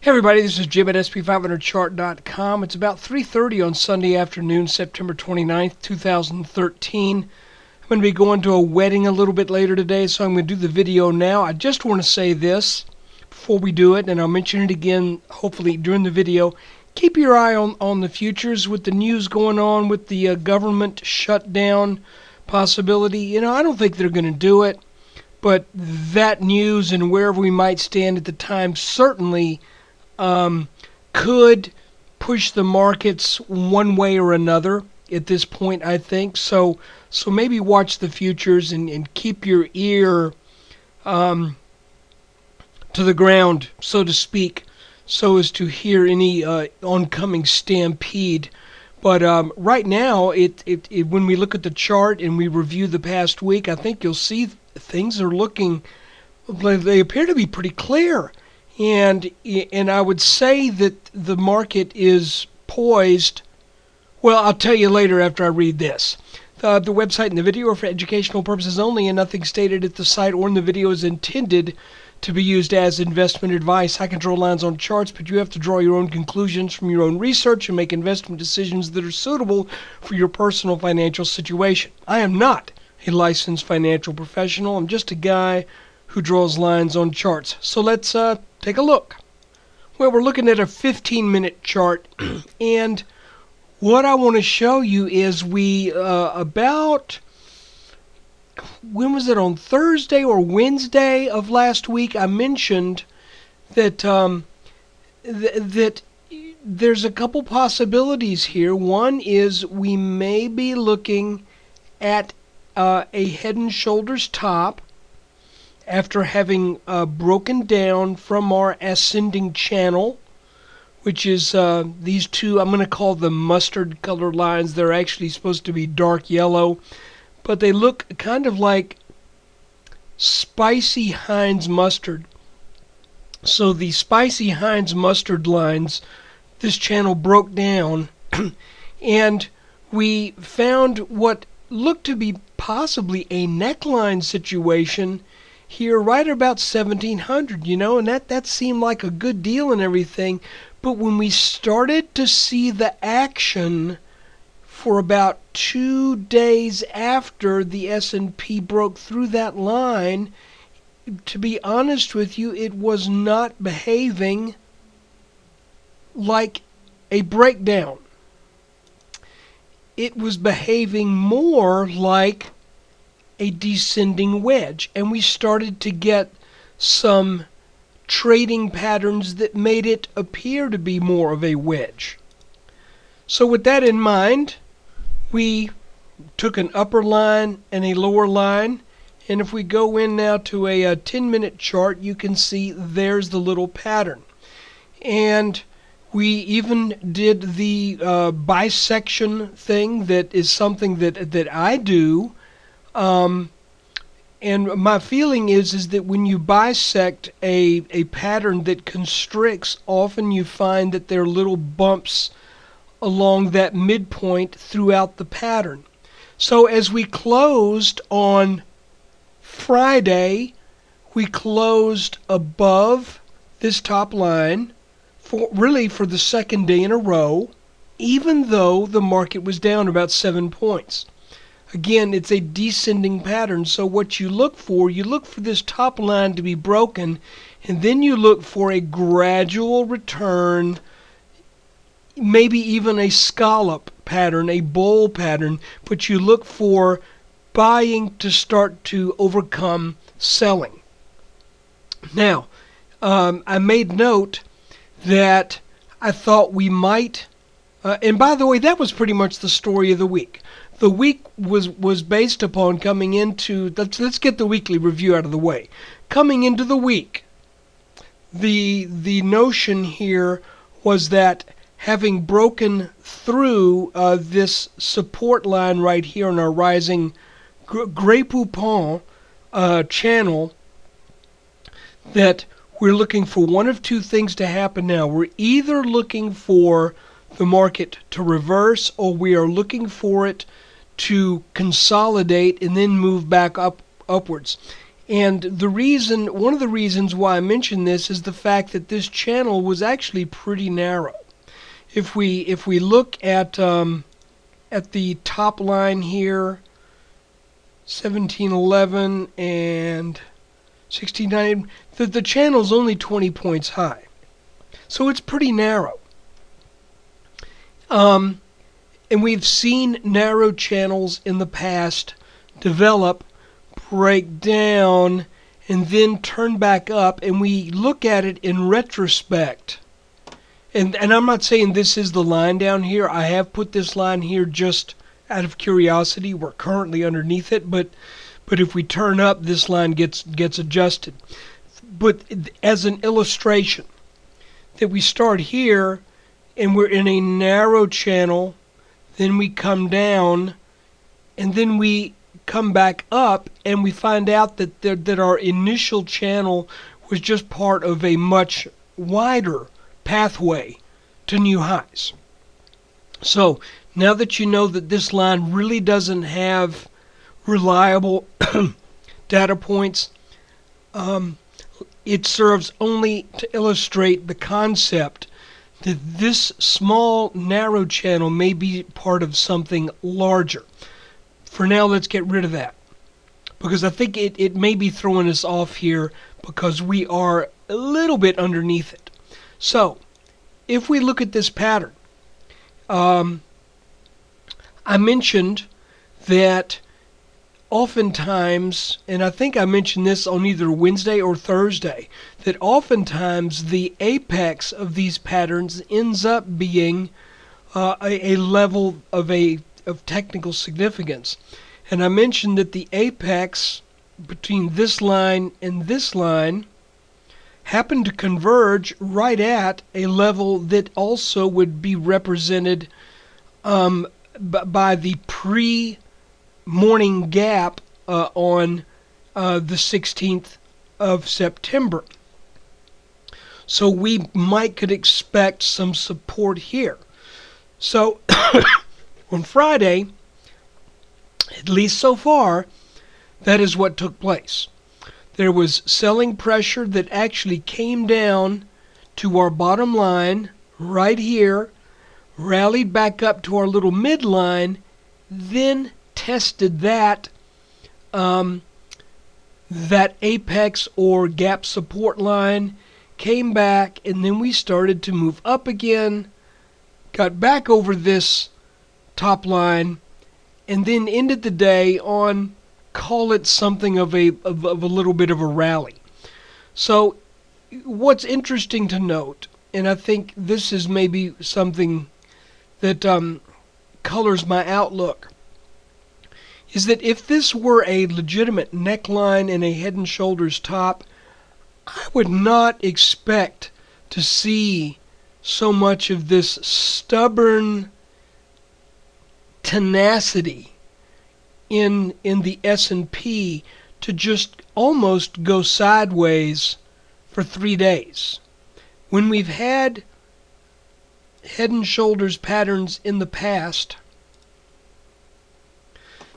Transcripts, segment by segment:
Hey everybody, this is Jim at SP500chart.com. It's about 3:30 on Sunday afternoon, September 29th, 2013. I'm going to be going to a wedding a little bit later today, so I'm going to do the video now. I just want to say this before we do it, and I'll mention it again hopefully during the video. Keep your eye on the futures with the news going on with the government shutdown possibility. I don't think they're going to do it, but that news and wherever we might stand at the time certainly could push the markets one way or another at this point, I think. So maybe watch the futures and keep your ear to the ground, so to speak, so as to hear any oncoming stampede. But right now, when we look at the chart and we review the past week, I think you'll see things are looking, they appear to be pretty clear. And I would say that the market is poised. Well, I'll tell you later after I read this. The website and the video are for educational purposes only, and nothing stated at the site or in the video is intended to be used as investment advice. I can draw lines on charts, but you have to draw your own conclusions from your own research and make investment decisions that are suitable for your personal financial situation. I am not a licensed financial professional. I'm just a guy who draws lines on charts. So let's take a look. Well, we're looking at a 15-minute chart, and what I want to show you is about, when was it, on Thursday or Wednesday of last week, I mentioned that that there's a couple possibilities here. One is we may be looking at a head and shoulders top after having broken down from our ascending channel, which is these two, I'm going to call them mustard colored lines. They're actually supposed to be dark yellow, but they look kind of like spicy Heinz mustard. So the spicy Heinz mustard lines, this channel broke down, and we found what looked to be possibly a neckline situation here right about 1700, and that seemed like a good deal and everything. But when we started to see the action for about 2 days after the S&P broke through that line, to be honest with you, it was not behaving like a breakdown. It was behaving more like a descending wedge, and we started to get some trading patterns that made it appear to be more of a wedge. So with that in mind, we took an upper line and a lower line, and if we go in now to a 10-minute chart, you can see there's the little pattern. And we even did the bisection thing. That is something that I do. And my feeling is that when you bisect a pattern that constricts, often you find that there are little bumps along that midpoint throughout the pattern. So as we closed on Friday, we closed above this top line for the second day in a row, even though the market was down about 7 points. Again, it's a descending pattern, so what you look for this top line to be broken, and then you look for a gradual return, maybe even a scallop pattern, a bowl pattern, but you look for buying to start to overcome selling. Now, I made note that I thought we might, and by the way, that was pretty much the story of the week. The week was based upon coming into, let's get the weekly review out of the way. Coming into the week, the notion here was that having broken through this support line right here on our rising Grey Poupon channel, that we're looking for one of two things to happen now. We're either looking for the market to reverse, or we are looking for it to consolidate and then move back upwards. And one of the reasons why I mention this is the fact that this channel was actually pretty narrow. If we look at the top line here, 1711 and 1690, the channel's only 20 points high, so it's pretty narrow. And we've seen narrow channels in the past develop, break down, and then turn back up, and we look at it in retrospect. And I'm not saying this is the line down here. I have put this line here just out of curiosity. We're currently underneath it, but if we turn up, this line gets adjusted. But as an illustration, that we start here and we're in a narrow channel, then we come down, and then we come back up, and we find out that our initial channel was just part of a much wider pathway to new highs. So now that you know that this line really doesn't have reliable data points, it serves only to illustrate the concept that this small narrow channel may be part of something larger. For now, let's get rid of that, because I think it may be throwing us off here because we are a little bit underneath it. So if we look at this pattern, I mentioned that oftentimes, and I think I mentioned this on either Wednesday or Thursday, that oftentimes the apex of these patterns ends up being a level of technical significance. And I mentioned that the apex between this line and this line happened to converge right at a level that also would be represented by the pre-morning gap on the 16th of September. So we could expect some support here. So on Friday, at least so far, that is what took place. There was selling pressure that actually came down to our bottom line right here, rallied back up to our little midline, then tested that apex or gap support line, came back, and then we started to move up again, got back over this top line, and then ended the day on, call it something of a little bit of a rally. So what's interesting to note, and I think this is maybe something that colors my outlook, is that if this were a legitimate neckline and a head and shoulders top, I would not expect to see so much of this stubborn tenacity in the S&P to just almost go sideways for 3 days. When we've had head and shoulders patterns in the past,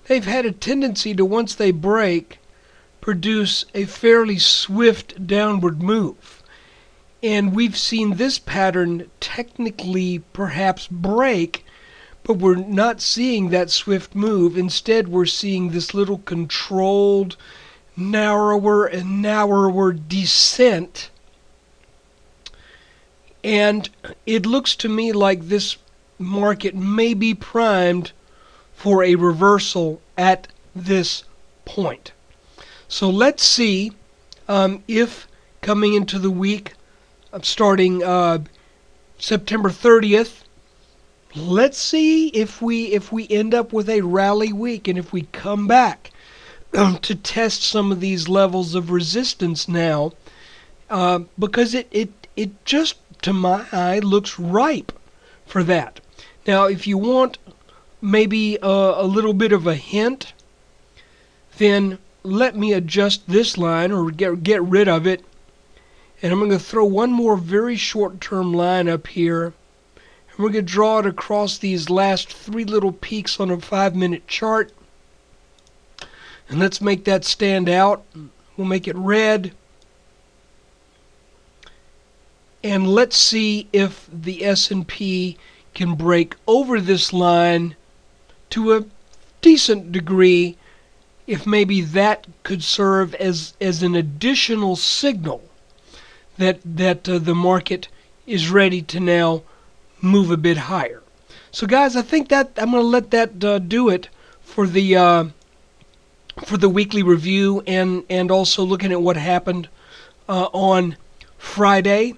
they've had a tendency to, once they break, produce a fairly swift downward move. And we've seen this pattern technically perhaps break, but we're not seeing that swift move. Instead, we're seeing this little controlled, narrower and narrower descent. And it looks to me like this market may be primed for a reversal at this point. So let's see if coming into the week starting September 30th, let's see if we end up with a rally week, and if we come back to test some of these levels of resistance now, because it just, to my eye, looks ripe for that. Now, if you want maybe a little bit of a hint, then let me adjust this line or get rid of it, and I'm going to throw one more very short-term line up here, and we're going to draw it across these last 3 little peaks on a 5-minute chart, and let's make that stand out. We'll make it red. And let's see if the S&P can break over this line to a decent degree, if maybe that could serve as an additional signal that the market is ready to now move a bit higher. So guys, I think that I'm going to let that do it for the weekly review, and also looking at what happened on Friday.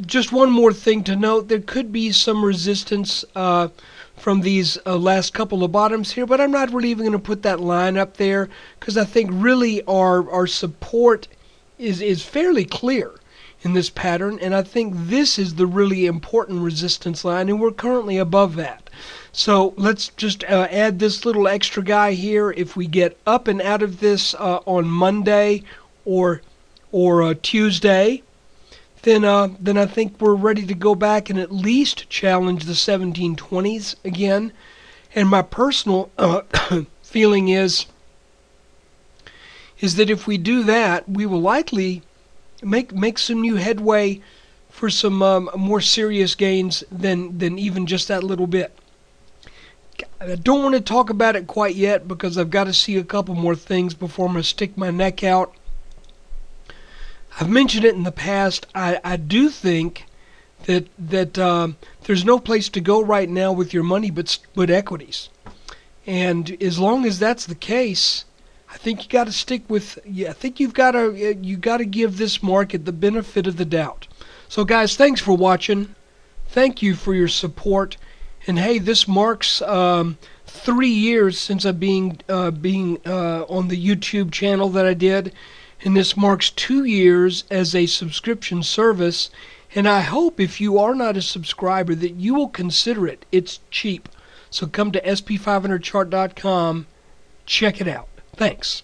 Just one more thing to note: there could be some resistance from these last couple of bottoms here, but I'm not really even going to put that line up there, because I think really our support is fairly clear in this pattern, and I think this is the really important resistance line, and we're currently above that. So let's just add this little extra guy here. If we get up and out of this on Monday or Tuesday, then I think we're ready to go back and at least challenge the 1720s again. And my personal feeling is that if we do that, we will likely make some new headway for some more serious gains than even just that little bit. I don't want to talk about it quite yet, because I've got to see a couple more things before I'm going to stick my neck out. I've mentioned it in the past. I do think that there's no place to go right now with your money but equities, and as long as that's the case, I think you got to stick with. I think you got to give this market the benefit of the doubt. So guys, thanks for watching. Thank you for your support. And hey, this marks 3 years since I've being on the YouTube channel that I did. And this marks 2 years as a subscription service, and I hope if you are not a subscriber that you will consider it. It's cheap. So come to sp500chart.com, check it out. Thanks.